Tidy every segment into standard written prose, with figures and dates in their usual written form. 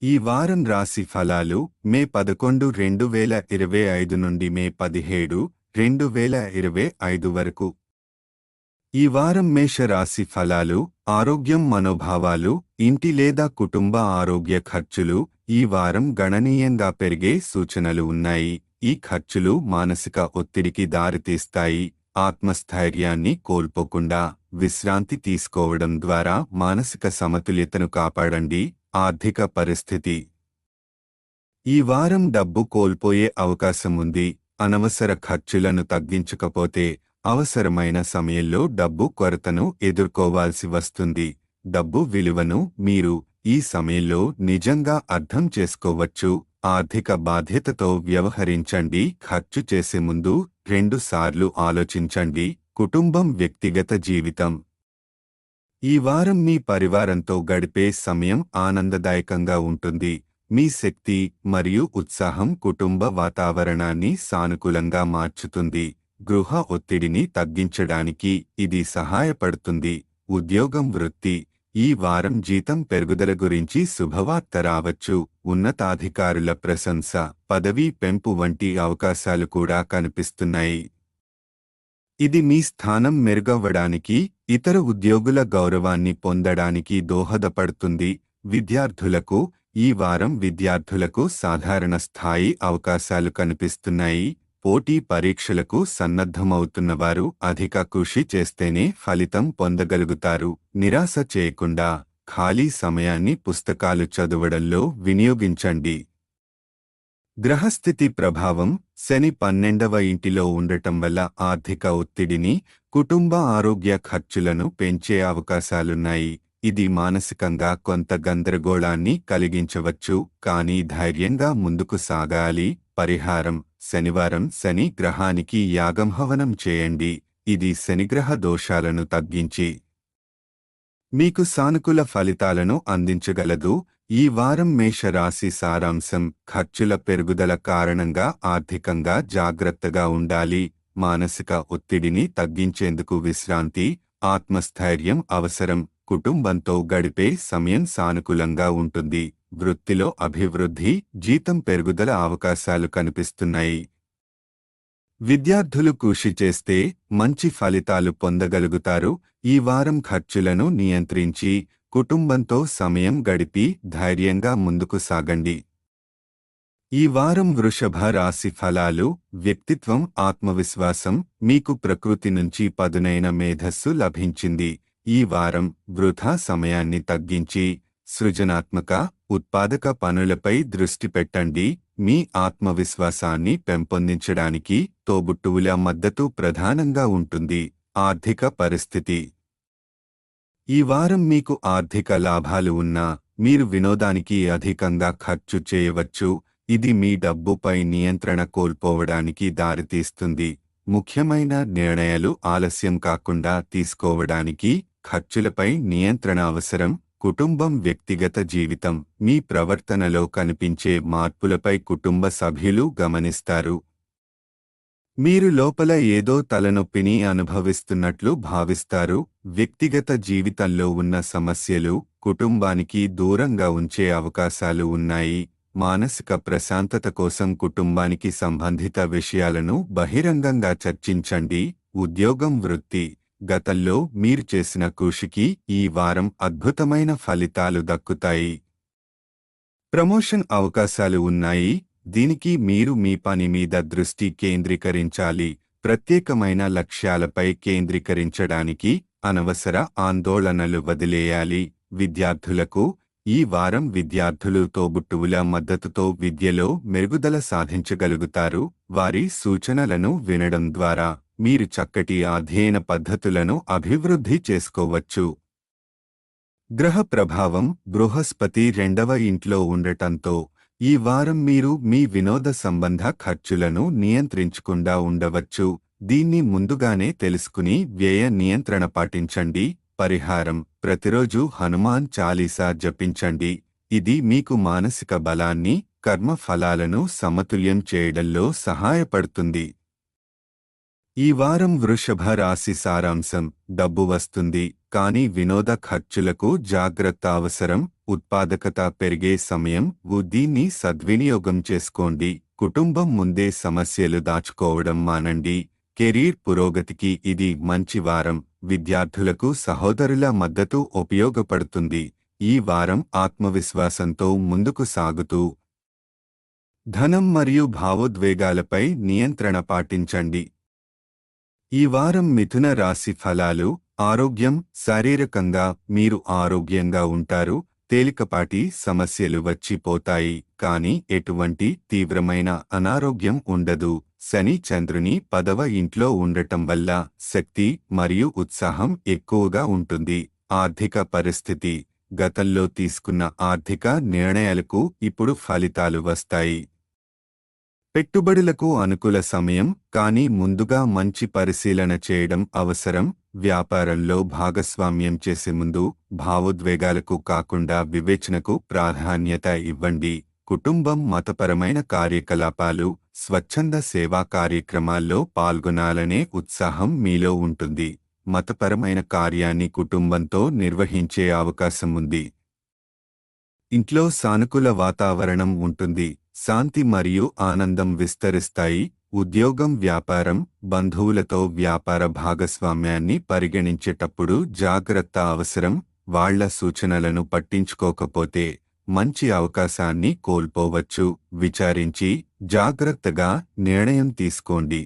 ఈ వారం రాశి ఫలాలు మే 11, 2025 నుండి మే 17, 2025 వరకు. ఈ వారం మేష రాశి ఫలాలు ఆరోగ్యం, మనోభావాలు, ఇంటి లేదా కుటుంబ ఆరోగ్య ఖర్చులు ఈ వారం గణనీయంగా పెరిగే సూచనలు ఉన్నాయి. ఈ ఖర్చులు మానసిక ఒత్తిడికి దారితీస్తాయి. ఆత్మస్థైర్యాన్ని కోల్పోకుండా విశ్రాంతి తీసుకోవడం ద్వారా మానసిక సమతుల్యతను కాపాడండి. ఆర్థిక పరిస్థితి ఈ వారం డబ్బు కోల్పోయే అవకాశం ఉంది. అనవసర ఖర్చులను తగ్గించకపోతే అవసరమైన సమయంలో డబ్బు కొరతను ఎదుర్కోవాల్సి వస్తుంది. డబ్బు విలువను మీరు ఈ సమయంలో నిజంగా అర్థం చేసుకోవచ్చు. ఆర్థిక బాధ్యతతో వ్యవహరించండి. ఖర్చు చేసే ముందు 2 సార్లు ఆలోచించండి. కుటుంబం, వ్యక్తిగత జీవితం ఈ వారం మీ పరివారంతో గడిపే సమయం ఆనందదాయకంగా ఉంటుంది. మీ శక్తి మరియు ఉత్సాహం కుటుంబ వాతావరణాన్ని సానుకూలంగా మార్చుతుంది. గృహ ఒత్తిడిని తగ్గించడానికి ఇది సహాయపడుతుంది. ఉద్యోగం, వృత్తి ఈ వారం జీతం పెరుగుదల గురించి శుభవార్త రావచ్చు. ఉన్నతాధికారుల ప్రశంస, పదవీ పెంపు వంటి అవకాశాలు కూడా కనిపిస్తున్నాయి. ఇది మీ స్థానం మెరుగవ్వడానికి, ఇతర ఉద్యోగుల గౌరవాన్ని పొందడానికి దోహదపడుతుంది. విద్యార్థులకు ఈ వారం విద్యార్థులకు సాధారణ స్థాయి అవకాశాలు కనిపిస్తున్నాయి. పోటీ పరీక్షలకు సన్నద్ధమవుతున్నవారు అధిక కృషి చేస్తేనే ఫలితం పొందగలుగుతారు. నిరాశ చేయకుండా ఖాళీ సమయాన్ని పుస్తకాలు చదవడంలో వినియోగించండి. గ్రహస్థితి ప్రభావం శని 12వ ఇంటిలో ఉండటం వల్ల ఆర్థిక ఒత్తిడిని, కుటుంబ ఆరోగ్య ఖర్చులను పెంచే అవకాశాలున్నాయి. ఇది మానసికంగా కొంత గందరగోళాన్ని కలిగించవచ్చు. కానీ ధైర్యంగా ముందుకు సాగాలి. పరిహారం శనివారం శని గ్రహానికి యాగంహవనం చేయండి. ఇది శనిగ్రహ దోషాలను తగ్గించి మీకు సానుకూల ఫలితాలను అందించగలదు. ఈ వారం మేషరాశి సారాంశం: ఖర్చుల పెరుగుదల కారణంగా ఆర్థికంగా జాగ్రత్తగా ఉండాలి. మానసిక ఒత్తిడిని తగ్గించేందుకు విశ్రాంతి, ఆత్మస్థైర్యం అవసరం. కుటుంబంతో గడిపే సమయం సానుకూలంగా ఉంటుంది. వృత్తిలో అభివృద్ధి, జీతం పెరుగుదల అవకాశాలు కనిపిస్తున్నాయి. విద్యార్థులు కృషి చేస్తే మంచి ఫలితాలు పొందగలుగుతారు. ఈ వారం ఖర్చులను నియంత్రించి కుటుంబంతో సమయం గడిపి ధైర్యంగా ముందుకు సాగండి. ఈ వారం వృషభ రాశి ఫలాలు వ్యక్తిత్వం, ఆత్మవిశ్వాసం మీకు ప్రకృతి నుంచి పదునైన మేధస్సు లభించింది. ఈ వారం వృథా సమయాన్ని తగ్గించి సృజనాత్మక, ఉత్పాదక పనులపై దృష్టి పెట్టండి. మీ ఆత్మవిశ్వాసాన్ని పెంపొందించడానికి తోబుట్టువుల మద్దతు ప్రధానంగా ఉంటుంది. ఆర్థిక పరిస్థితి ఈ వారం మీకు ఆర్థిక లాభాలు ఉన్నా మీరు వినోదానికి అధికంగా ఖర్చు చేయవచ్చు. ఇది మీ డబ్బుపై నియంత్రణ కోల్పోవడానికి దారితీస్తుంది. ముఖ్యమైన నిర్ణయాలు ఆలస్యం కాకుండా తీసుకోవడానికి ఖర్చులపై నియంత్రణ అవసరం. కుటుంబం, వ్యక్తిగత జీవితం మీ ప్రవర్తనలో కనిపించే మార్పులపై కుటుంబ సభ్యులు గమనిస్తారు. మీరు లోపల ఏదో తలనొప్పిని అనుభవిస్తున్నట్లు భావిస్తారు. వ్యక్తిగత జీవితంలో ఉన్న సమస్యలు కుటుంబానికి దూరంగా ఉంచే అవకాశాలు ఉన్నాయి. మానసిక ప్రశాంతత కోసం కుటుంబానికి సంబంధిత విషయాలను బహిరంగంగా చర్చించండి. ఉద్యోగం, వృత్తి గతంలో మీరు చేసిన కృషికి ఈ వారం అద్భుతమైన ఫలితాలు దక్కుతాయి. ప్రమోషన్ అవకాశాలు ఉన్నాయి. దీనికి మీరు మీ పని మీద దృష్టి కేంద్రీకరించాలి. ప్రత్యేకమైన లక్ష్యాలపై కేంద్రీకరించడానికి అనవసర ఆందోళనలు వదిలేయాలి. విద్యార్థులకు ఈ వారం విద్యార్థులు తోబుట్టువుల మద్దతుతో విద్యలో మెరుగుదల సాధించగలుగుతారు. వారి సూచనలను వినడం ద్వారా మీరు చక్కటి అధ్యయన పద్ధతులను అభివృద్ధి చేసుకోవచ్చు. గ్రహ ప్రభావం బృహస్పతి 2వ ఇంట్లో ఉండటంతో ఈ వారం మీరు మీ వినోద సంబంధ ఖర్చులను నియంత్రించకుండా ఉండవచ్చు. దీన్ని ముందుగానే తెలుసుకుని వ్యయ నియంత్రణ పాటించండి. పరిహారం ప్రతిరోజు హనుమాన్ చాలీసా జపించండి. ఇది మీకు మానసిక బలాన్ని, కర్మ ఫలాలను సమతుల్యం చేయడంలో సహాయపడుతుంది. ఈ వారం వృషభ రాశి సారాంశం: డబ్బు వస్తుంది కానీ వినోద ఖర్చులకు జాగ్రత్త అవసరం. ఉత్పాదకత పెరిగే సమయం. దీన్ని సద్వినియోగం చేసుకోండి. కుటుంబం ముందే సమస్యలు దాచుకోవడం మానండి. కెరీర్ పురోగతికి ఇది మంచి వారం. విద్యార్థులకు సహోదరుల మద్దతు ఉపయోగపడుతుంది. ఈ వారం ఆత్మవిశ్వాసంతో ముందుకు సాగుతూ ధనం మరియు భావోద్వేగాలపై నియంత్రణ పాటించండి. ఈ వారం మిథున రాశి ఫలాలు. ఆరోగ్యం. శారీరకంగా మీరు ఆరోగ్యంగా ఉంటారు. తేలికపాటి సమస్యలు వచ్చిపోతాయి, కానీ ఎటువంటి తీవ్రమైన అనారోగ్యం ఉండదు. శని చంద్రుని 10వ ఇంట్లో ఉండటం వల్ల శక్తి మరియు ఉత్సాహం ఎక్కువగా ఉంటుంది. ఆర్థిక పరిస్థితి. గతంలో తీసుకున్న ఆర్థిక నిర్ణయాలకు ఇప్పుడు ఫలితాలు వస్తాయి. పెట్టుబడులకు అనుకూల సమయం, కానీ ముందుగా మంచి పరిశీలన చేయడం అవసరం. వ్యాపారంలో భాగస్వామ్యం చేసే ముందు భావోద్వేగాలకు కాకుండా వివేచనకు ప్రాధాన్యత ఇవ్వండి. కుటుంబం. మతపరమైన కార్యకలాపాలు, స్వచ్ఛంద సేవా కార్యక్రమాల్లో పాల్గొనాలనే ఉత్సాహం మీలో ఉంటుంది. మతపరమైన కార్యాన్ని కుటుంబంతో నిర్వహించే అవకాశం ఉంది. ఇంట్లో సానుకూల వాతావరణం ఉంటుంది. శాంతి మరియు ఆనందం విస్తరిస్తాయి. ఉద్యోగం. వ్యాపారం. బంధువులతో వ్యాపార భాగస్వామ్యాన్ని పరిగణించేటప్పుడు జాగ్రత్త అవసరం. వాళ్ల సూచనలను పట్టించుకోకపోతే మంచి అవకాశాన్ని కోల్పోవచ్చు. విచారించి జాగ్రత్తగా నిర్ణయం తీసుకోండి.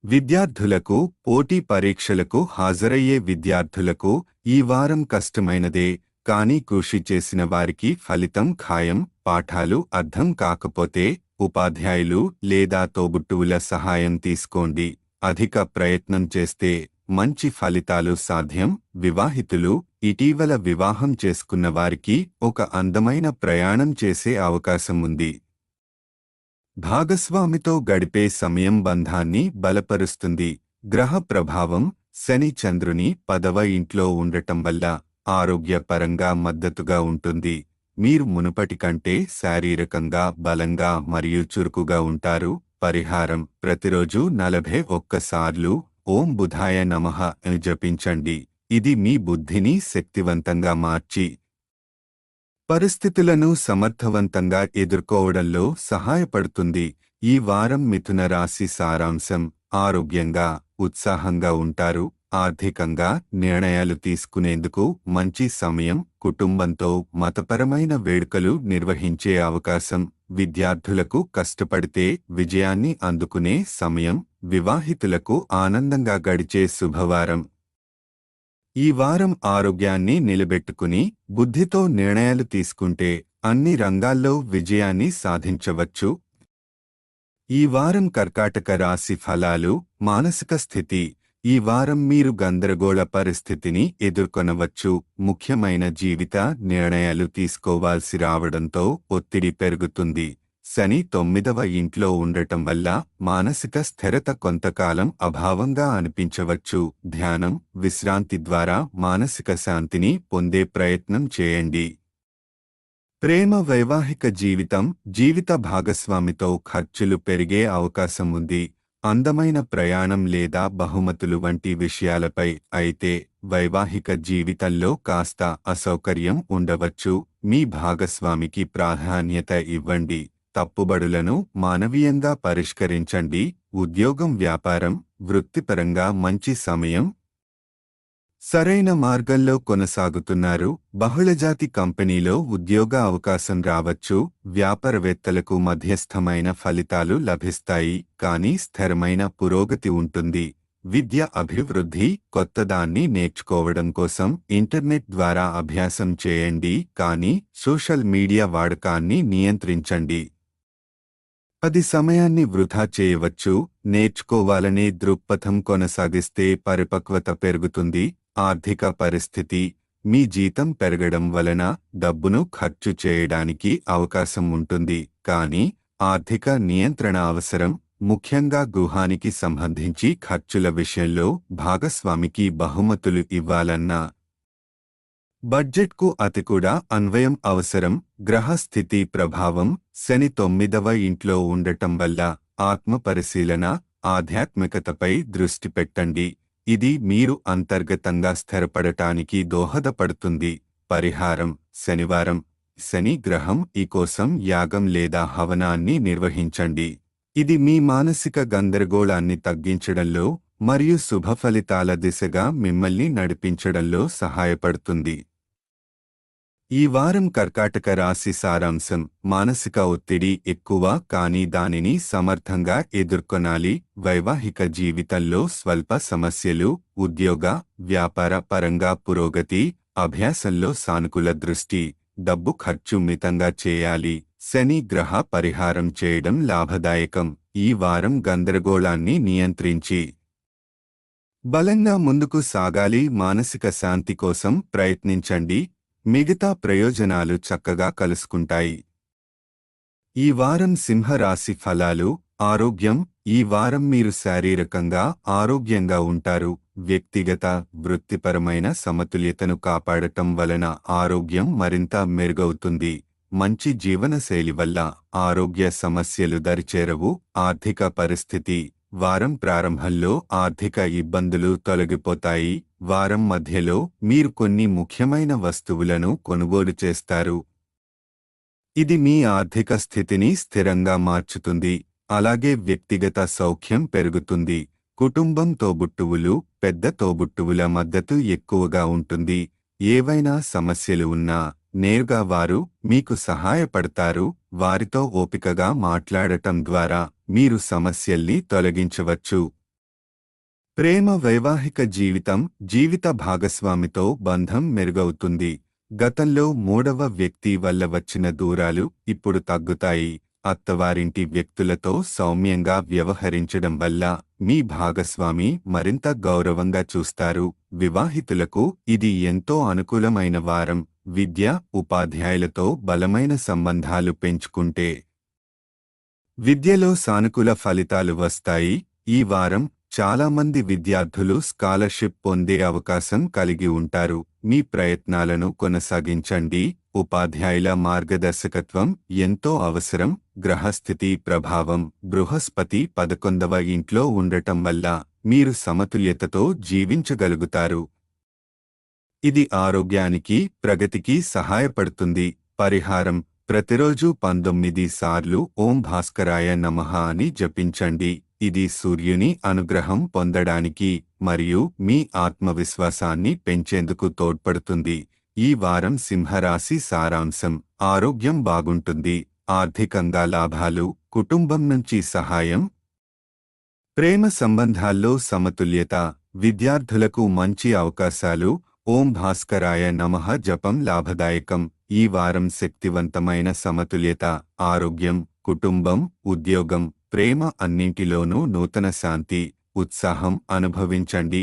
విద్యార్థులకు. పోటీ పరీక్షలకు హాజరయ్యే విద్యార్థులకు ఈ వారం కష్టమైనదే, కానీ కృషి చేసిన వారికి ఫలితం ఖాయం. పాఠాలు అర్థం కాకపోతే ఉపాధ్యాయులు లేదా తోబుట్టువుల సహాయం తీసుకోండి. అధిక ప్రయత్నం చేస్తే మంచి ఫలితాలు సాధ్యం. వివాహితులు. ఇటీవల వివాహం చేసుకున్న వారికి ఒక అందమైన ప్రయాణం చేసే అవకాశం ఉంది. భాగస్వామితో గడిపే సమయం బంధాన్ని బలపరుస్తుంది. గ్రహ ప్రభావం. శని చంద్రుని 10వ ఇంట్లో ఉండటం వల్ల ఆరోగ్యపరంగా మద్దతుగా ఉంటుంది. మీరు మునుపటి కంటే శారీరకంగా బలంగా మరియు చురుకుగా ఉంటారు. పరిహారం. ప్రతిరోజు 41 సార్లు ఓం బుధాయ నమః అని జపించండి. ఇది మీ బుద్ధిని శక్తివంతంగా మార్చి పరిస్థితులను సమర్థవంతంగా ఎదుర్కోవడంలో సహాయపడుతుంది. ఈ వారం మిథున రాశి సారాంశం. ఆరోగ్యంగా ఉత్సాహంగా ఉంటారు. ఆర్థికంగా నిర్ణయాలు తీసుకునేందుకు మంచి సమయం. కుటుంబంతో మతపరమైన వేడుకలు నిర్వహించే అవకాశం. విద్యార్థులకు కష్టపడితే విజయాన్ని అందుకునే సమయం. వివాహితులకు ఆనందంగా గడిచే శుభవారం. ఈ వారం ఆరోగ్యాన్ని నిలబెట్టుకుని బుద్ధితో నిర్ణయాలు తీసుకుంటే అన్ని రంగాల్లో విజయాన్ని సాధించవచ్చు. ఈ వారం కర్కాటక రాశి ఫలాలు. మానసిక స్థితి. ఈ వారం మీరు గందరగోళ పరిస్థితిని ఎదుర్కొనవచ్చు. ముఖ్యమైన జీవిత నిర్ణయాలు తీసుకోవాల్సి రావడంతో ఒత్తిడి పెరుగుతుంది. శని 9వ ఇంట్లో ఉండటం వల్ల మానసిక స్థిరత కొంతకాలం అభావంగా అనిపించవచ్చు. ధ్యానం, విశ్రాంతి ద్వారా మానసిక శాంతిని పొందే ప్రయత్నం చేయండి. ప్రేమ. వైవాహిక జీవితం. జీవిత భాగస్వామితో ఖర్చులు పెరిగే అవకాశం ఉంది. అందమైన ప్రయాణం లేదా బహుమతులు వంటి విషయాలపై అయితే వైవాహిక జీవితంలో కాస్త అసౌకర్యం ఉండవచ్చు. మీ భాగస్వామికి ప్రాధాన్యత ఇవ్వండి. తప్పుబడులను మానవీయంగా పరిష్కరించండి. ఉద్యోగం. వ్యాపారం. వృత్తిపరంగా మంచి సమయం. సరైన మార్గంలో కొనసాగుతున్నారు. బహుళజాతి కంపెనీలో ఉద్యోగ అవకాశం రావచ్చు. వ్యాపారవేత్తలకు మధ్యస్థమైన ఫలితాలు లభిస్తాయి, కానీ స్థిరమైన పురోగతి ఉంటుంది. విద్య. అభివృద్ధి. కొత్తదాన్ని నేర్చుకోవడం కోసం ఇంటర్నెట్ ద్వారా అభ్యాసం చేయండి, కానీ సోషల్ మీడియా వాడకాన్ని నియంత్రించండి. అది సమయాన్ని వృధా చేయవచ్చు. నేర్చుకోవాలనే దృక్పథం కొనసాగిస్తే పరిపక్వత పెరుగుతుంది. ఆర్థిక పరిస్థితి. మీ జీతం పెరగడం వలన డబ్బును ఖర్చు చేయడానికి అవకాశం ఉంటుంది, కానీ ఆర్థిక నియంత్రణ అవసరం. ముఖ్యంగా గృహానికి సంబంధించి ఖర్చుల విషయంలో భాగస్వామికి బహుమతులు ఇవ్వాలన్నా బడ్జెట్కు అతి కూడా అన్వయం అవసరం. గ్రహస్థితి ప్రభావం. శని 9వ ఇంట్లో ఉండటం వల్ల ఆత్మ పరిశీలన, ఆధ్యాత్మికతపై దృష్టి పెట్టండి. ఇది మీరు అంతర్గతంగా స్థిరపడటానికి దోహదపడుతుంది. పరిహారం: శనివారం శని గ్రహం ఈ కోసం యాగం లేదా హవనాన్ని నిర్వహించండి. ఇది మీ మానసిక గందరగోళాన్ని తగ్గించడంలో మరియు శుభ ఫలితాల దిశగా మిమ్మల్ని నడిపించడంలో సహాయపడుతుంది. ఈ వారం కర్కాటక రాశి సారాంశం: మానసిక ఒత్తిడి ఎక్కువ, కానీ దానిని సమర్థంగా ఎదుర్కొనాలి. వైవాహిక జీవితంలో స్వల్ప సమస్యలు, ఉద్యోగ, వ్యాపార పరంగా పురోగతి, అభ్యాసంలో సానుకూల దృష్టి, డబ్బు ఖర్చు మితంగా చేయాలి. శని గ్రహ పరిహారం చేయడం లాభదాయకం. ఈ వారం గందరగోళాన్ని నియంత్రించి బలంగా ముందుకు సాగాలి. మానసిక శాంతి కోసం ప్రయత్నించండి. మిగతా ప్రయోజనాలు చక్కగా కలుసుకుంటాయి. ఈ వారం సింహరాశి ఫలాలు. ఆరోగ్యం: ఈ వారం మీరు శారీరకంగా ఆరోగ్యంగా ఉంటారు. వ్యక్తిగత, వృత్తిపరమైన సమతుల్యతను కాపాడటం వలన ఆరోగ్యం మరింత మెరుగవుతుంది. మంచి జీవనశైలి వల్ల ఆరోగ్య సమస్యలు దరిచేరవు. ఆర్థిక పరిస్థితి: వారం ప్రారంభంలో ఆర్థిక ఇబ్బందులు తొలగిపోతాయి. వారం మధ్యలో మీరు కొన్ని ముఖ్యమైన వస్తువులను కొనుగోలు చేస్తారు. ఇది మీ ఆర్థిక స్థితిని స్థిరంగా మార్చుతుంది. అలాగే వ్యక్తిగత సౌఖ్యం పెరుగుతుంది. కుటుంబం తోబుట్టువులు, పెద్ద తోబుట్టువుల మద్దతు ఎక్కువగా ఉంటుంది. ఏవైనా సమస్యలు ఉన్నా నేరుగా వారు మీకు సహాయపడతారు. వారితో ఓపికగా మాట్లాడటం ద్వారా మీరు సమస్యల్ని తొలగించవచ్చు. ప్రేమ వైవాహిక జీవితం: జీవిత భాగస్వామితో బంధం మెరుగవుతుంది. గతంలో మూడవ వ్యక్తి వల్ల వచ్చిన దూరాలు ఇప్పుడు తగ్గుతాయి. అత్తవారింటి వ్యక్తులతో సౌమ్యంగా వ్యవహరించడం వల్ల మీ భాగస్వామి మరింత గౌరవంగా చూస్తారు. వివాహితులకు ఇది ఎంతో అనుకూలమైన వారం. విద్య, ఉపాధ్యాయులతో బలమైన సంబంధాలు పెంచుకుంటే విద్యలో సానుకూల ఫలితాలు వస్తాయి. ఈ వారం చాలామంది విద్యార్థులు స్కాలర్షిప్ పొందే అవకాశం కలిగి ఉంటారు. మీ ప్రయత్నాలను కొనసాగించండి. ఉపాధ్యాయుల మార్గదర్శకత్వం ఎంతో అవసరం. గ్రహస్థితి ప్రభావం: బృహస్పతి 11వ ఇంట్లో ఉండటం వల్ల మీరు సమతుల్యతతో జీవించగలుగుతారు. ఇది ఆరోగ్యానికి, ప్రగతికి సహాయపడుతుంది. పరిహారం: ప్రతిరోజు 19 సార్లు ఓం భాస్కరాయ నమః అని జపించండి. ఇది సూర్యుని అనుగ్రహం పొందడానికి మరియు మీ ఆత్మవిశ్వాసాన్ని పెంచేందుకు తోడ్పడుతుంది. ఈ వారం సింహరాశి సారాంశం: ఆరోగ్యం బాగుంటుంది. ఆర్థికంగా లాభాలు, కుటుంబం నుంచి సహాయం, ప్రేమ సంబంధాల్లో సమతుల్యత, విద్యార్థులకు మంచి అవకాశాలు. ఓం భాస్కరాయ నమః జపం లాభదాయకం. ఈ వారం శక్తివంతమైన సమతుల్యత, ఆరోగ్యం, కుటుంబం, ఉద్యోగం, ప్రేమ అన్నింటిలోనూ నూతన శాంతి, ఉత్సాహం అనుభవించండి.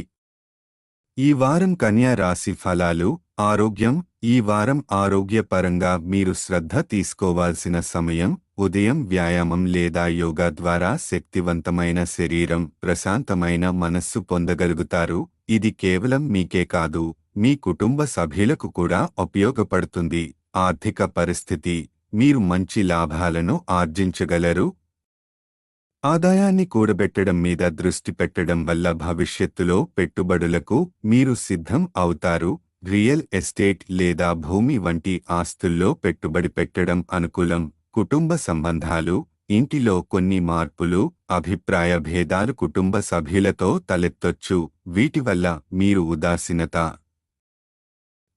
ఈ వారం కన్యా రాశి ఫలాలు. ఆరోగ్యం: ఈ వారం ఆరోగ్యపరంగా మీరు శ్రద్ధ తీసుకోవాల్సిన సమయం. ఉదయం వ్యాయామం లేదా యోగా ద్వారా శక్తివంతమైన శరీరం, ప్రశాంతమైన మనస్సు పొందగలుగుతారు. ఇది కేవలం మీకే కాదు, మీ కుటుంబ సభ్యులకు కూడా ఉపయోగపడుతుంది. ఆర్థిక పరిస్థితి: మీరు మంచి లాభాలను ఆర్జించగలరు. ఆదాయాన్ని కూడబెట్టడం మీద దృష్టి పెట్టడం వల్ల భవిష్యత్తులో పెట్టుబడులకు మీరు సిద్ధం అవుతారు. రియల్ ఎస్టేట్ లేదా భూమి వంటి ఆస్తుల్లో పెట్టుబడి పెట్టడం అనుకూలం. కుటుంబ సంబంధాలు: ఇంటిలో కొన్ని మార్పులు, అభిప్రాయ భేదాలు కుటుంబ సభ్యులతో తలెత్తొచ్చు. వీటి వల్ల మీరు ఉదాసీనత,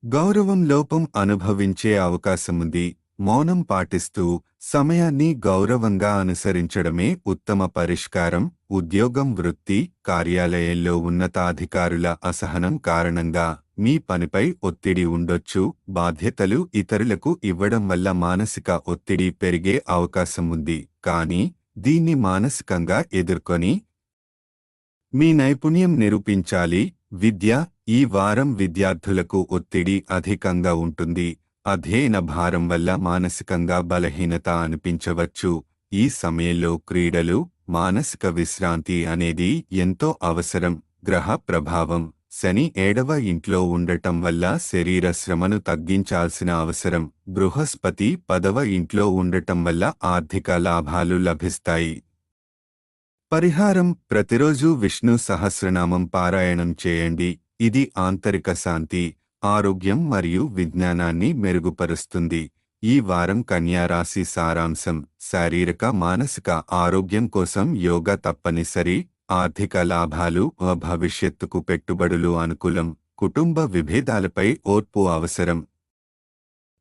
గౌరవం లోపం అనుభవించే అవకాశముంది. మౌనం పాటిస్తూ సమయాన్ని గౌరవంగా అనుసరించడమే ఉత్తమ పరిష్కారం. ఉద్యోగం, వృత్తి, కార్యాలయంలో ఉన్నతాధికారుల అసహనం కారణంగా మీ పనిపై ఒత్తిడి ఉండొచ్చు. బాధ్యతలు ఇతరులకు ఇవ్వడం వల్ల మానసిక ఒత్తిడి పెరిగే అవకాశం ఉంది. కానీ దీన్ని మానసికంగా ఎదుర్కొని మీ నైపుణ్యం నిరూపించాలి. విద్య: ఈ వారం విద్యార్థులకు ఒత్తిడి అధికంగా ఉంటుంది. అధ్యయన భారం వల్ల మానసికంగా బలహీనత అనిపించవచ్చు. ఈ సమయంలో క్రీడలు, మానసిక విశ్రాంతి అనేది ఎంతో అవసరం. గ్రహ ప్రభావం: శని 7వ ఇంట్లో ఉండటం వల్ల శరీర శ్రమను తగ్గించాల్సిన అవసరం. బృహస్పతి 10వ ఇంట్లో ఉండటం వల్ల ఆర్థిక లాభాలు లభిస్తాయి. పరిహారం: ప్రతిరోజు విష్ణు సహస్రనామం పారాయణం చేయండి. ఇది ఆంతరిక శాంతి, ఆరోగ్యం మరియు విజ్ఞానాన్ని మెరుగుపరుస్తుంది. ఈ వారం కన్యా రాశి సారాంశం: శారీరక మానసిక ఆరోగ్యం కోసం యోగా తప్పనిసరి. ఆర్థిక లాభాలు, భవిష్యత్తుకు పెట్టుబడులు అనుకూలం. కుటుంబ విభేదాలపై ఓర్పు అవసరం.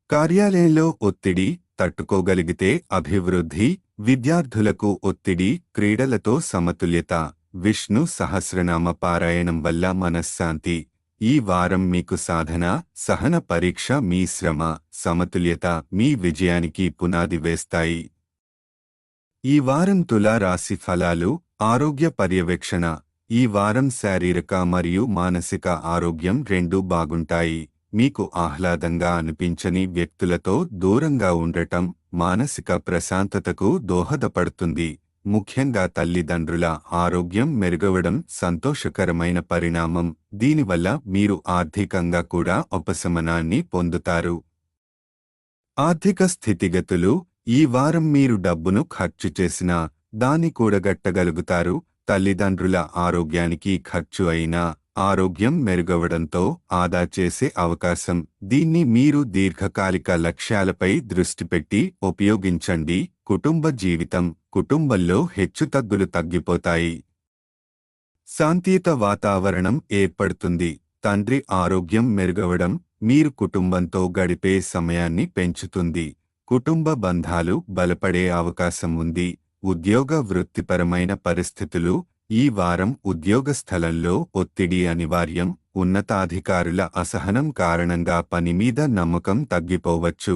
కార్యాలయంలో ఒత్తిడి తట్టుకోగలిగితే అభివృద్ధి. విద్యార్థులకు ఒత్తిడి, క్రీడలతో సమతుల్యత. విష్ణు సహస్రనామ పారాయణం వల్ల మనశ్శాంతి. ఈ వారం మీకు సాధన, సహన పరీక్ష మీ శ్రమ, సమతుల్యత మీ విజయానికి పునాది వేస్తాయి. ఈ వారం తులా రాశి ఫలాలు. ఆరోగ్య పర్యవేక్షణ: ఈ వారం శారీరక మరియు మానసిక ఆరోగ్యం రెండూ బాగుంటాయి. మీకు ఆహ్లాదంగా అనిపించని వ్యక్తులతో దూరంగా ఉండటం మానసిక ప్రశాంతతకు దోహదపడుతుంది. ముఖ్యంగా తల్లిదండ్రుల ఆరోగ్యం మెరుగవడం సంతోషకరమైన పరిణామం. దీనివల్ల మీరు ఆర్థికంగా కూడా ఉపశమనాన్ని పొందుతారు. ఆర్థిక స్థితిగతులు: ఈ వారం మీరు డబ్బును ఖర్చు చేసినా దాన్ని కూడగట్టగలుగుతారు. తల్లిదండ్రుల ఆరోగ్యానికి ఖర్చు అయినా ఆరోగ్యం మెరుగవడంతో ఆదా చేసే అవకాశం. దీన్ని మీరు దీర్ఘకాలిక లక్ష్యాలపై దృష్టి పెట్టి ఉపయోగించండి. కుటుంబ జీవితం: కుటుంబంలో హెచ్చుతగ్గులు తగ్గిపోతాయి. శాంతియుత వాతావరణం ఏర్పడుతుంది. తండ్రి ఆరోగ్యం మెరుగవడం మీరు కుటుంబంతో గడిపే సమయాన్ని పెంచుతుంది. కుటుంబ బంధాలు బలపడే అవకాశం ఉంది. ఉద్యోగ వృత్తిపరమైన పరిస్థితులు: ఈ వారం ఉద్యోగ స్థలంలో ఒత్తిడి అనివార్యం. ఉన్నతాధికారుల అసహనం కారణంగా పని మీద నమ్మకం తగ్గిపోవచ్చు.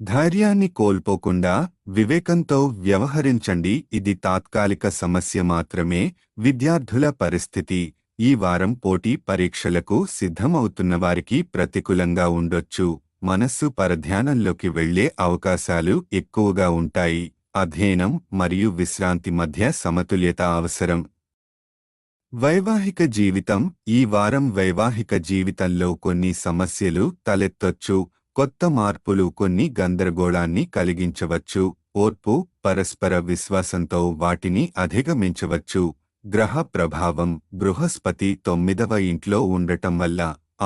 ధైర్యాన్ని కోల్పోకుండా వివేకంతో వ్యవహరించండి. ఇది తాత్కాలిక సమస్య మాత్రమే. విద్యార్థుల పరిస్థితి: ఈ వారం పోటీ పరీక్షలకు సిద్ధమవుతున్నవారికి ప్రతికూలంగా ఉండొచ్చు. మనస్సు పరధ్యానంలోకి వెళ్లే అవకాశాలు ఎక్కువగా ఉంటాయి. అధ్యయనం మరియు విశ్రాంతి మధ్య సమతుల్యత అవసరం. వైవాహిక జీవితం: ఈ వారం వైవాహిక జీవితంలో కొన్ని సమస్యలు తలెత్తొచ్చు. కొత్త మార్పులు కొన్ని గందరగోళాన్ని కలిగించవచ్చు. ఓర్పు, పరస్పర విశ్వాసంతో వాటిని అధిగమించవచ్చు. గ్రహ ప్రభావం: బృహస్పతి 9వ ఇంట్లో ఉండటం వల్ల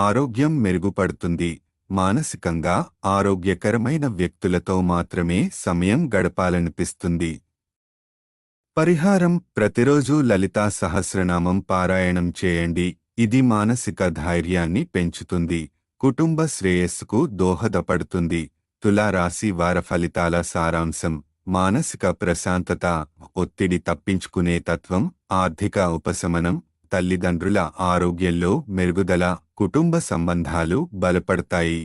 ఆరోగ్యం మెరుగుపడుతుంది. మానసికంగా ఆరోగ్యకరమైన వ్యక్తులతో మాత్రమే సమయం గడపాలనిపిస్తుంది. పరిహారం: ప్రతిరోజు లలితా సహస్రనామం పారాయణం చేయండి. ఇది మానసిక ధైర్యాన్ని పెంచుతుంది. కుటుంబ శ్రేయస్సుకు దోహదపడుతుంది. తులా రాశి వార ఫలితాల సారాంశం: మానసిక ప్రశాంతత, ఒత్తిడి తప్పించుకునే తత్వం, ఆర్థిక ఉపశమనం, తల్లిదండ్రుల ఆరోగ్యంలో మెరుగుదల, కుటుంబ సంబంధాలు బలపడతాయి.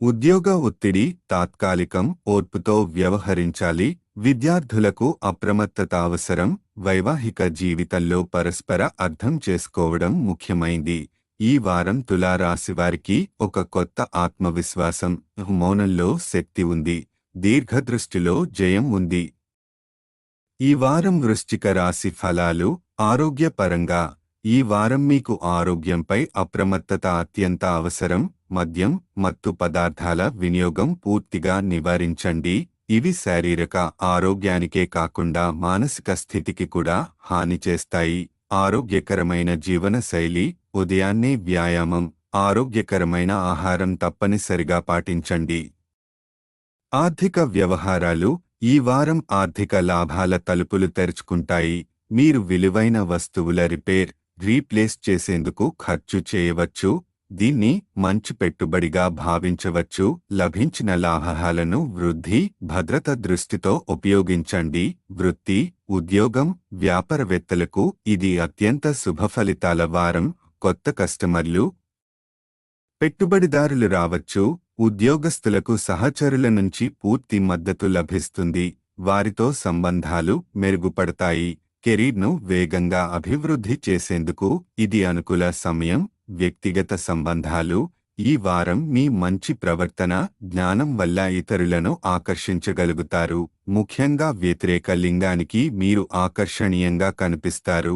ఉద్యోగ ఒత్తిడి తాత్కాలికం, ఓర్పుతో వ్యవహరించాలి. విద్యార్థులకు అప్రమత్తత అవసరం. వైవాహిక జీవితంలో పరస్పర అర్థం చేసుకోవడం ముఖ్యమైంది. ఈ వారం తులా రాశివారికి ఒక కొత్త ఆత్మవిశ్వాసం, మౌనంలో శక్తి ఉంది. దీర్ఘదృష్టిలో జయం ఉంది. ఈ వారం వృశ్చిక రాశి ఫలాలు. ఆరోగ్యపరంగా ఈ వారం మీకు ఆరోగ్యంపై అప్రమత్తత అత్యంత అవసరం. మద్యం, మత్తు పదార్థాల వినియోగం పూర్తిగా నివారించండి. ఇవి శారీరక ఆరోగ్యానికే కాకుండా మానసిక స్థితికి కూడా హాని చేస్తాయి. ఆరోగ్యకరమైన జీవనశైలి: ఉదయాన్నే వ్యాయామం, ఆరోగ్యకరమైన ఆహారం తప్పనిసరిగా పాటించండి. ఆర్థిక వ్యవహారాలు: ఈ వారం ఆర్థిక లాభాల తలుపులు తెరుచుకుంటాయి. మీరు విలువైన వస్తువుల రిపేర్, రీప్లేస్ చేసేందుకు ఖర్చు చేయవచ్చు. దీన్ని మంచి పెట్టుబడిగా భావించవచ్చు. లభించిన లాభాలను వృద్ధి, భద్రత దృష్టితో ఉపయోగించండి. వృత్తి, ఉద్యోగం, వ్యాపారవేత్తలకు ఇది అత్యంత శుభఫలితాల వారం. కొత్త కస్టమర్లు, పెట్టుబడిదారులు రావచ్చు. ఉద్యోగస్తులకు సహచరుల నుంచి పూర్తి మద్దతు లభిస్తుంది. వారితో సంబంధాలు మెరుగుపడతాయి. కెరీర్ను వేగంగా అభివృద్ధి చేసేందుకు ఇది అనుకూల సమయం. వ్యక్తిగత సంబంధాలు: ఈ వారం మీ మంచి ప్రవర్తన, జ్ఞానం వల్ల ఇతరులను ఆకర్షించగలుగుతారు. ముఖ్యంగా వ్యతిరేక లింగానికి మీరు ఆకర్షణీయంగా కనిపిస్తారు.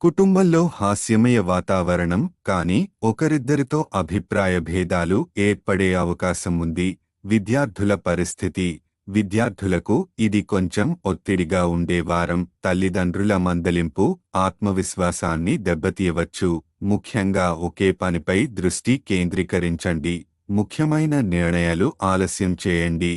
కుటుంబంలో హాస్యమయ వాతావరణం, కానీ ఒకరిద్దరితో అభిప్రాయ భేదాలు ఏర్పడే అవకాశం ఉంది. విద్యార్థుల పరిస్థితి: విద్యార్థులకు ఇది కొంచెం ఒత్తిడిగా ఉండే వారం. తల్లిదండ్రుల మందలింపు ఆత్మవిశ్వాసాన్ని దెబ్బతీయవచ్చు. ముఖ్యంగా ఒకే పనిపై దృష్టి కేంద్రీకరించండి. ముఖ్యమైన నిర్ణయాలు ఆలస్యం చేయండి.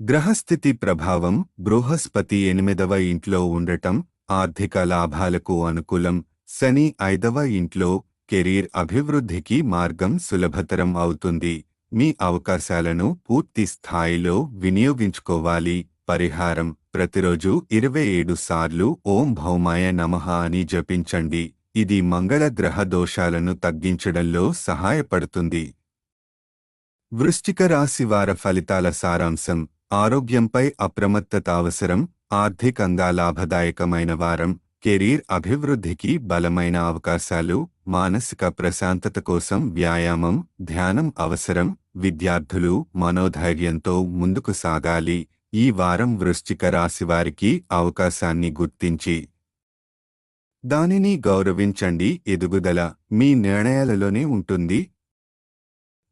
గ్రహస్థితి ప్రభావం బృహస్పతి 8వ ఇంట్లో ఉండటం ఆర్థిక లాభాలకు అనుకూలం. శని 5వ ఇంట్లో కెరీర్ అభివృద్ధికి మార్గం సులభతరం అవుతుంది. మీ అవకాశాలను పూర్తి స్థాయిలో వినియోగించుకోవాలి. పరిహారం: ప్రతిరోజు 27 సార్లు ఓం భౌమాయ నమః అని జపించండి. ఇది మంగళ గ్రహ దోషాలను తగ్గించడంలో సహాయపడుతుంది. వృశ్చిక రాశి వార ఫలితాల సారాంశం: ఆరోగ్యంపై అప్రమత్తత అవసరం. ఆర్థికంగా లాభదాయకమైన వారం. కెరీర్ అభివృద్ధికి బలమైన అవకాశాలు. మానసిక ప్రశాంతత కోసం వ్యాయామం, ధ్యానం అవసరం. విద్యార్థులు మనోధైర్యంతో ముందుకు సాగాలి. ఈ వారం వృశ్చిక రాశివారికి అవకాశాన్ని గుర్తించి దానిని గౌరవించండి. ఎదుగుదల మీ నిర్ణయాలలోనే ఉంటుంది.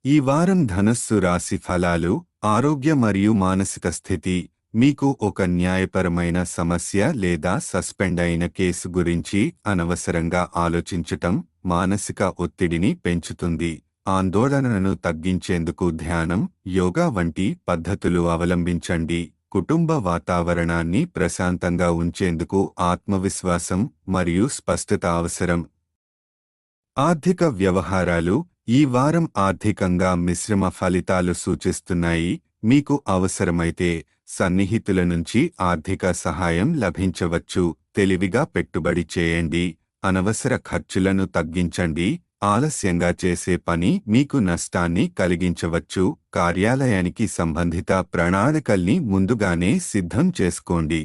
ఈ వారం ధనస్సు రాశి ఫలాలు: ఆరోగ్య మరియు మానసిక స్థితి. మీకు ఒక న్యాయపరమైన సమస్య లేదా సస్పెండ్ అయిన కేసు గురించి అనవసరంగా ఆలోచించటం మానసిక ఒత్తిడిని పెంచుతుంది. ఆందోళనను తగ్గించేందుకు ధ్యానం, యోగా వంటి పద్ధతులు అవలంబించండి. కుటుంబ వాతావరణాన్ని ప్రశాంతంగా ఉంచేందుకు ఆత్మవిశ్వాసం మరియు స్పష్టత అవసరం. ఆర్థిక వ్యవహారాలు: ఈ వారం ఆర్థికంగా మిశ్రమ ఫలితాలు సూచిస్తున్నాయి. మీకు అవసరమైతే సన్నిహితుల నుంచి ఆర్థిక సహాయం లభించవచ్చు. తెలివిగా పెట్టుబడి చేయండి. అనవసర ఖర్చులను తగ్గించండి. ఆలస్యంగా చేసే పని మీకు నష్టాన్ని కలిగించవచ్చు. కార్యాలయానికి సంబంధిత ప్రణాళికల్ని ముందుగానే సిద్ధం చేసుకోండి.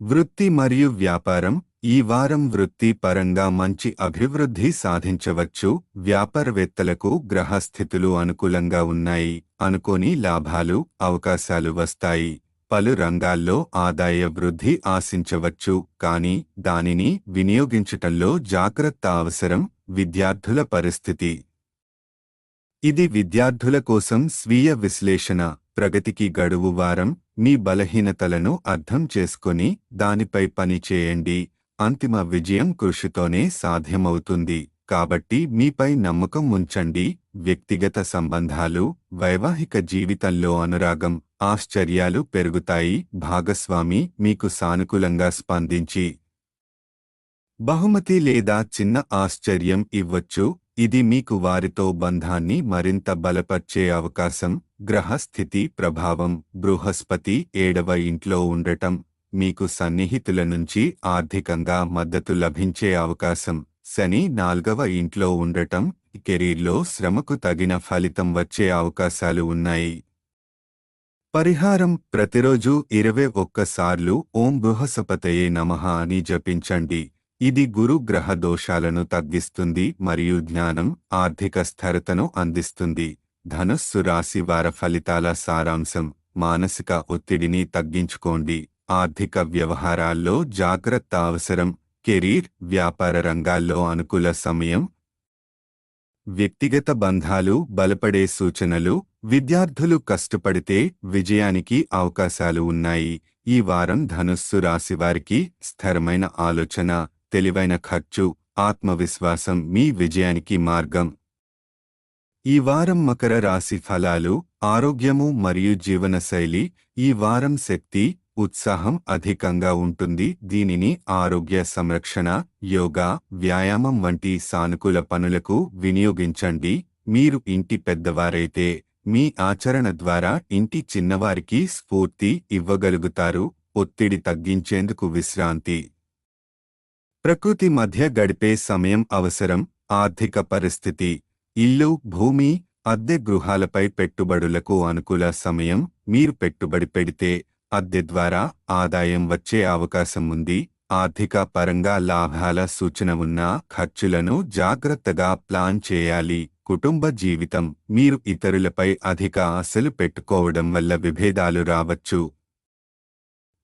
వృత్తి మరియు వ్యాపారం: ఈ వారం వృత్తి పరంగా మంచి అభివృద్ధి సాధించవచ్చు. వ్యాపారవేత్తలకు గ్రహస్థితులు అనుకూలంగా ఉన్నాయి. అనుకోని లాభాలు, అవకాశాలు వస్తాయి. పలు రంగాల్లో ఆదాయ వృద్ధి ఆశించవచ్చు, కానీ దానిని వినియోగించటంలో జాగ్రత్త అవసరం. విద్యార్థుల పరిస్థితి: ఇది విద్యార్థుల కోసం స్వీయ విశ్లేషణ, ప్రగతికి గడువు వారం. మీ బలహీనతలను అర్థం చేసుకొని దానిపై పని చేయండి. అంతిమ విజయం కృషితోనే సాధ్యమవుతుంది. కాబట్టి మీపై నమ్మకం ఉంచండి. వ్యక్తిగత సంబంధాలు, వైవాహిక జీవితంలో అనురాగం, ఆశ్చర్యాలు పెరుగుతాయి. భాగస్వామి మీకు సానుకూలంగా స్పందించి బహుమతి లేదా చిన్న ఆశ్చర్యం ఇవ్వచ్చు. ఇది మీకు వారితో బంధాన్ని మరింత బలపర్చే అవకాశం. గ్రహస్థితి ప్రభావం బృహస్పతి 7వ ఇంట్లో ఉండటం మీకు సన్నిహితుల నుంచి ఆర్థికంగా మద్దతు లభించే అవకాశం. శని 4వ ఇంట్లో ఉండటం కెరీర్లో శ్రమకు తగిన ఫలితం వచ్చే అవకాశాలు ఉన్నాయి. పరిహారం: ప్రతిరోజు 21 సార్లు ఓం బృహస్పతయే నమః అని జపించండి. ఇది గురు గ్రహ దోషాలను తగ్గిస్తుంది మరియు జ్ఞానం, ఆర్థిక స్థిరతను అందిస్తుంది. ధనుస్సు రాశి వార ఫలితాల సారాంశం: మానసిక ఒత్తిడిని తగ్గించుకోండి. ఆర్థిక వ్యవహారాల్లో జాగ్రత్త అవసరం. కెరీర్, వ్యాపార రంగాల్లో అనుకూల సమయం. వ్యక్తిగత బంధాలు బలపడే సూచనలు: విద్యార్థులు కష్టపడితే విజయానికి అవకాశాలు ఉన్నాయి. ఈ వారం ధనుస్సు రాశివారికి స్థిరమైన ఆలోచన, తెలివైన ఖర్చు, ఆత్మవిశ్వాసం మీ విజయానికి మార్గం. ఈ వారం మకర రాశి ఫలాలు: ఆరోగ్యము మరియు జీవనశైలి. ఈ వారం శక్తి, ఉత్సాహం అధికంగా ఉంటుంది. దీనిని ఆరోగ్య సంరక్షణ, యోగా, వ్యాయామం వంటి సానుకూల పనులకు వినియోగించండి. మీరు ఇంటి పెద్దవారైతే మీ ఆచరణ ద్వారా ఇంటి చిన్నవారికి స్ఫూర్తి ఇవ్వగలుగుతారు. ఒత్తిడి తగ్గించేందుకు విశ్రాంతి, ప్రకృతి మధ్య గడిపే సమయం అవసరం. ఆర్థిక పరిస్థితి: ఇల్లు, భూమి, అద్దె గృహాలపై పెట్టుబడులకు అనుకూల సమయం. మీరు పెట్టుబడి పెడితే అద్దె ద్వారా ఆదాయం వచ్చే అవకాశం ఉంది. ఆర్థిక పరంగా లాభాల సూచన ఉన్నా ఖర్చులను జాగ్రత్తగా ప్లాన్ చేయాలి. కుటుంబ జీవితం: మీరు ఇతరులపై అధిక ఆశలు పెట్టుకోవడం వల్ల విభేదాలు రావచ్చు.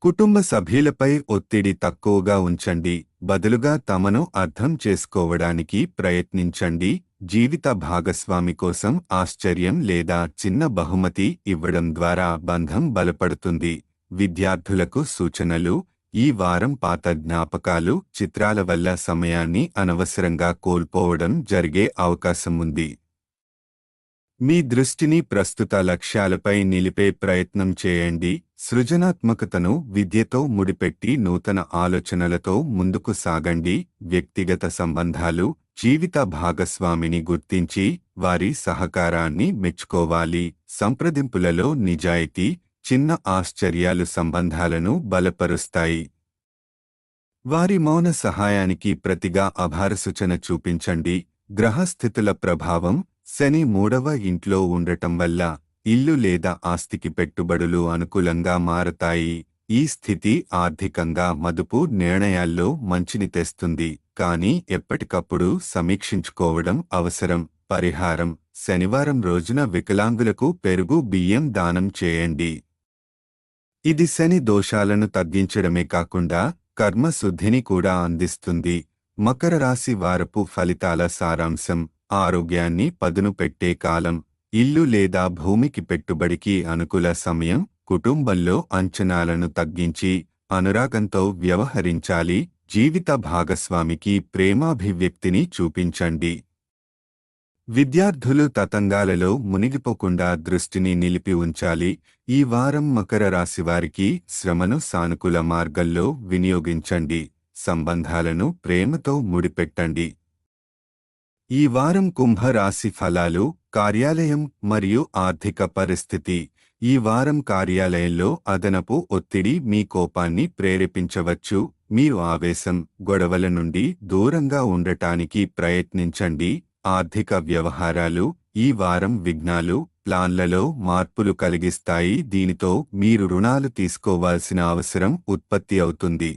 కుటుంబ సభ్యులపై ఒత్తిడి తక్కువగా ఉంచండి. బదులుగా తమను అర్థం చేసుకోవడానికి ప్రయత్నించండి. జీవిత భాగస్వామి కోసం ఆశ్చర్యం లేదా చిన్న బహుమతి ఇవ్వడం ద్వారా బంధం బలపడుతుంది. విద్యార్థులకు సూచనలు: ఈ వారం పాత జ్ఞాపకాలు, చిత్రాల వల్ల సమయాన్ని అనవసరంగా కోల్పోవడం జరిగే అవకాశం ఉంది. మీ దృష్టిని ప్రస్తుత లక్ష్యాలపై నిలిపే ప్రయత్నం చేయండి. సృజనాత్మకతను విద్యతో ముడిపెట్టి నూతన ఆలోచనలతో ముందుకు సాగండి. వ్యక్తిగత సంబంధాలు: జీవిత భాగస్వామిని గుర్తించి వారి సహకారాన్ని మెచ్చుకోవాలి. సంప్రదింపులలో నిజాయితీ, చిన్న ఆశ్చర్యాలు సంబంధాలను బలపరుస్తాయి. వారి మౌన సహాయానికి ప్రతిగా ఆభారసూచన చూపించండి. గ్రహస్థితుల ప్రభావం: శని 3వ ఇంట్లో ఉండటం వల్ల ఇల్లు లేదా ఆస్తికి పెట్టుబడులు అనుకూలంగా మారతాయి. ఈ స్థితి ఆర్థికంగా మదుపు నిర్ణయాల్లో మంచిని తెస్తుంది, కానీ ఎప్పటికప్పుడు సమీక్షించుకోవడం అవసరం. పరిహారం: శనివారం రోజున వికలాంగులకు పెరుగు బియ్యం దానం చేయండి. ఇది శని దోషాలను తగ్గించడమే కాకుండా కర్మశుద్ధిని కూడా అందిస్తుంది. మకర రాశి వారపు ఫలితాల సారాంశం: ఆరోగ్యాన్ని పదును పెట్టే కాలం, ఇల్లు లేదా భూమికి పెట్టుబడికి అనుకూల సమయం. కుటుంబంలో అంచనాలను తగ్గించి అనురాగంతో వ్యవహరించాలి. జీవిత భాగస్వామికి ప్రేమాభివ్యక్తిని చూపించండి. విద్యార్థులు తతంగాలలో మునిగిపోకుండా దృష్టిని నిలిపి ఉంచాలి. ఈ వారం మకర రాశివారికి శ్రమను సానుకూల మార్గంలో వినియోగించండి. సంబంధాలను ప్రేమతో ముడిపెట్టండి. ఈ వారం కుంభ రాశి ఫలాలు: కార్యాలయం మరియు ఆర్థిక పరిస్థితి. ఈ వారం కార్యాలయంలో అదనపు ఒత్తిడి మీ కోపాన్ని ప్రేరేపించవచ్చు. మీరు ఆవేశం, గొడవల నుండి దూరంగా ఉండటానికి ప్రయత్నించండి. ఆర్థిక వ్యవహారాలు: ఈ వారం విఘ్నాలు ప్లాన్లలో మార్పులు కలిగిస్తాయి. దీనితో మీరు రుణాలు తీసుకోవాల్సిన అవసరం ఉత్పత్తి అవుతుంది.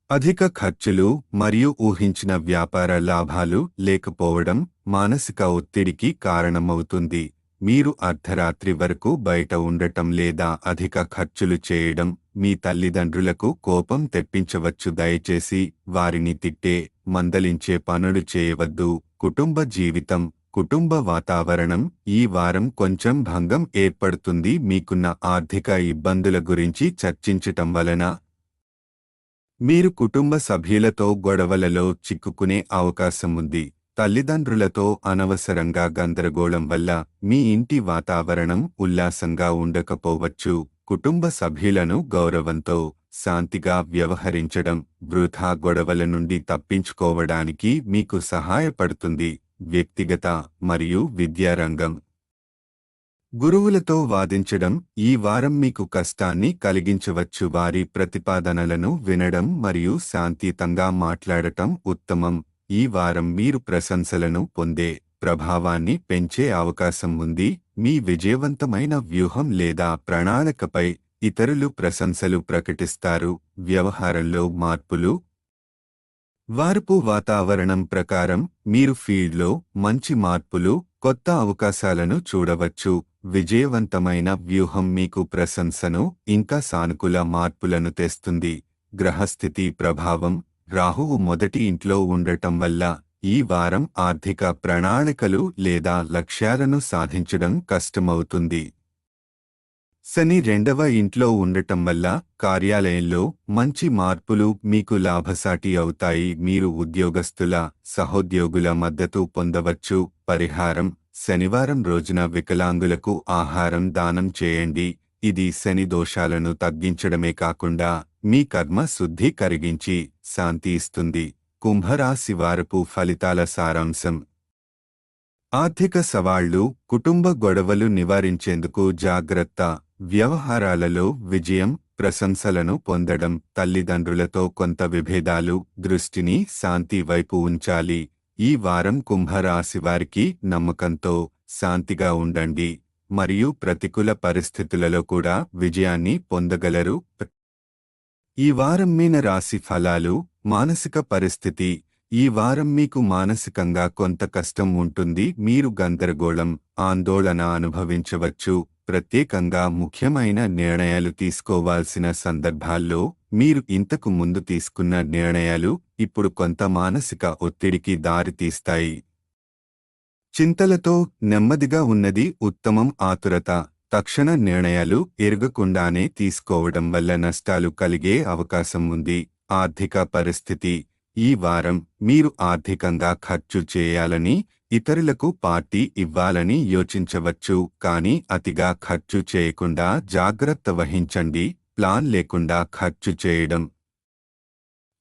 అధిక ఖర్చులు మరియు ఊహించిన వ్యాపార లాభాలు లేకపోవడం మానసిక ఒత్తిడికి కారణమవుతుంది. మీరు అర్ధరాత్రి వరకు బయట ఉండటం లేదా అధిక ఖర్చులు చేయడం మీ తల్లిదండ్రులకు కోపం తెప్పించవచ్చు. దయచేసి వారిని తిట్టే, మందలించే పనులు చేయవద్దు. కుటుంబ జీవితం, కుటుంబ వాతావరణం: ఈ వారం కొంచెం భంగం ఏర్పడుతుంది. మీకున్న ఆర్థిక ఇబ్బందుల గురించి చర్చించటం వలన మీరు కుటుంబ సభ్యులతో గొడవలలో చిక్కుకునే అవకాశం ఉంది. తల్లిదండ్రులతో అనవసరంగా గందరగోళం వల్ల మీ ఇంటి వాతావరణం ఉల్లాసంగా ఉండకపోవచ్చు. కుటుంబ సభ్యులను గౌరవంతో, శాంతిగా వ్యవహరించడం వృథా గొడవల నుండి తప్పించుకోవడానికి మీకు సహాయపడుతుంది. వ్యక్తిగత మరియు విద్యారంగం: గురువులతో వాదించడం ఈ వారం మీకు కష్టాన్ని కలిగించవచ్చు. వారి ప్రతిపాదనలను వినడం మరియు శాంతియుతంగా మాట్లాడటం ఉత్తమం. ఈ వారం మీరు ప్రశంసలను పొందే, ప్రభావాన్ని పెంచే అవకాశం ఉంది. మీ విజయవంతమైన వ్యూహం లేదా ప్రణాళికపై ఇతరులు ప్రశంసలు ప్రకటిస్తారు. వ్యవహారంలో మార్పులు: వారపు వాతావరణం ప్రకారం మీరు ఫీల్డ్లో మంచి మార్పులు, కొత్త అవకాశాలను చూడవచ్చు. విజయవంతమైన వ్యూహం మీకు ప్రశంసను ఇంకా సానుకూల మార్పులను తెస్తుంది. గ్రహస్థితి ప్రభావం: రాహువు మొదటి ఇంట్లో ఉండటం వల్ల ఈ వారం ఆర్థిక ప్రణాళికలు లేదా లక్ష్యాలను సాధించడం కష్టమవుతుంది. శని 2వ ఇంట్లో ఉండటం వల్ల కార్యాలయంలో మంచి మార్పులు మీకు లాభసాటి అవుతాయి. మీరు ఉద్యోగస్తుల, సహోద్యోగుల మద్దతు పొందవచ్చు. పరిహారం: శనివారం రోజున వికలాంగులకు ఆహారం దానం చేయండి. ఇది శని దోషాలను తగ్గించడమే కాకుండా మీ కర్మ శుద్ధి కరిగించి శాంతి ఇస్తుంది. కుంభరాశి వారపు ఫలితాల సారాంశం: ఆర్థిక సవాళ్లు, కుటుంబ గొడవలు నివారించేందుకు జాగ్రత్త. వ్యవహారాలలో విజయం, ప్రశంసలను పొందడం. తల్లిదండ్రులతో కొంత విభేదాలు. దృష్టిని శాంతి వైపు ఉంచాలి. ఈ వారం కుంభరాశి వారికి నమ్మకంతో, శాంతిగా ఉండండి మరియు ప్రతికూల పరిస్థితులలో కూడా విజయాన్ని పొందగలరు. ఈ వారం మీన రాశి ఫలాలు. మానసిక పరిస్థితి: ఈ వారం మీకు మానసికంగా కొంత కష్టం ఉంటుంది. మీరు గందరగోళం, ఆందోళన అనుభవించవచ్చు. ప్రత్యేకంగా ముఖ్యమైన నిర్ణయాలు తీసుకోవాల్సిన సందర్భాల్లో మీరు ఇంతకు ముందు తీసుకున్న నిర్ణయాలు ఇప్పుడు కొంత మానసిక ఒత్తిడికి దారితీస్తాయి. చింతలతో నెమ్మదిగా ఉన్నది ఉత్తమం. ఆతురత, తక్షణ నిర్ణయాలు ఎరగకుండానే తీసుకోవడం వల్ల నష్టాలు కలిగే అవకాశం ఉంది. ఆర్థిక పరిస్థితి. ఈ వారం మీరు ఆర్థికంగా ఖర్చు చేయాలని, ఇతరులకు పార్టీ ఇవ్వాలని యోచించవచ్చు. కానీ అతిగా ఖర్చు చేయకుండా జాగ్రత్త వహించండి. ప్లాన్ లేకుండా ఖర్చు చేయడం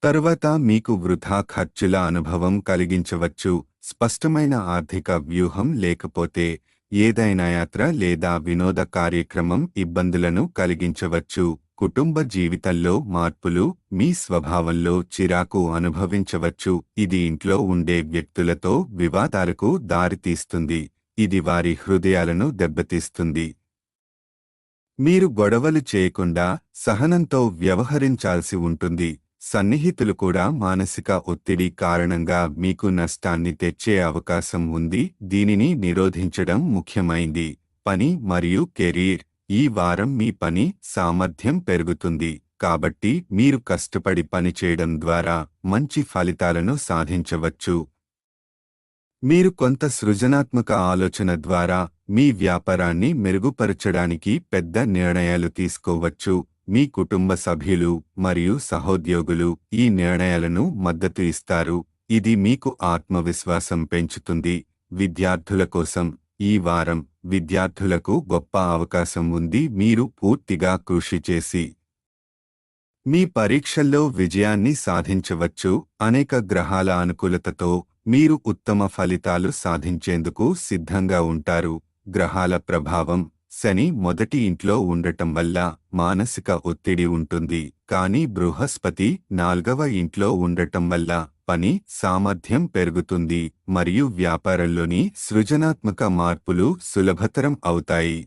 తరువాత మీకు వృథా ఖర్చుల అనుభవం కలిగించవచ్చు. స్పష్టమైన ఆర్థిక వ్యూహం లేకపోతే ఏదైనా యాత్ర లేదా వినోద కార్యక్రమం ఇబ్బందులను కలిగించవచ్చు. కుటుంబ జీవితంలో మార్పులు. మీ స్వభావంలో చిరాకు అనుభవించవచ్చు. ఇది ఇంట్లో ఉండే వ్యక్తులతో వివాదాలకు దారితీస్తుంది. ఇది వారి హృదయాలను దెబ్బతీస్తుంది. మీరు గొడవలు చేయకుండా సహనంతో వ్యవహరించాల్సి ఉంటుంది. సన్నిహితులు కూడా మానసిక ఒత్తిడి కారణంగా మీకు నష్టాన్ని తెచ్చే అవకాశం ఉంది. దీనిని నిరోధించడం ముఖ్యమైంది. పని మరియు కెరీర్. ఈ వారం మీ పని సామర్థ్యం పెరుగుతుంది. కాబట్టి మీరు కష్టపడి పనిచేయడం ద్వారా మంచి ఫలితాలను సాధించవచ్చు. మీరు కొంత సృజనాత్మక ఆలోచన ద్వారా మీ వ్యాపారాన్ని మెరుగుపరచడానికి పెద్ద నిర్ణయాలు తీసుకోవచ్చు. మీ కుటుంబ సభ్యులు మరియు సహోద్యోగులు ఈ నిర్ణయాలను మద్దతు ఇస్తారు. ఇది మీకు ఆత్మవిశ్వాసం పెంచుతుంది. విద్యార్థుల కోసం ఈ వారం విద్యార్థులకు గొప్ప అవకాశం ఉంది. మీరు పూర్తిగా కృషి చేసి మీ పరీక్షల్లో విజయాన్ని సాధించవచ్చు. అనేక గ్రహాల అనుకూలతతో మీరు ఉత్తమ ఫలితాలు సాధించేందుకు సిద్ధంగా ఉంటారు. గ్రహాల ప్రభావం. శని మొదటి ఇంట్లో ఉండటం వల్ల మానసిక ఒత్తిడి ఉంటుంది. కానీ బృహస్పతి 4వ ఇంట్లో ఉండటం వల్ల పని సామర్థ్యం పెరుగుతుంది మరియు వ్యాపారంలోని సృజనాత్మక మార్పులు సులభతరం అవుతాయి.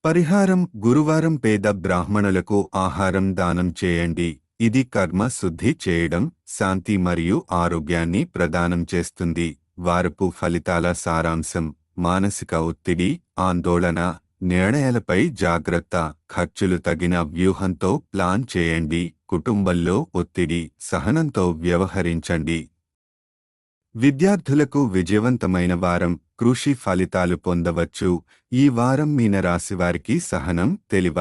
పరిహారం. గురువారం పేద బ్రాహ్మణులకు ఆహారం దానం చేయండి. ఇది కర్మ శుద్ధి చేయడం, శాంతి మరియు ఆరోగ్యాన్ని ప్రదానం చేస్తుంది. వారపు ఫలితాల సారాంశం. మానసిక ఒత్తిడి, ఆందోళన, నిర్ణయాలపై జాగ్రత్త. ఖర్చులు తగిన వ్యూహంతో ప్లాన్ చేయండి. కుటుంబంలో ఒత్తిడి, సహనంతో వ్యవహరించండి. విద్యార్థులకు విజయవంతమైన వారం. కృషి ఫలితాలు పొందవచ్చు. ఈ వారం మీనరాశివారికి సహనం, తెలివ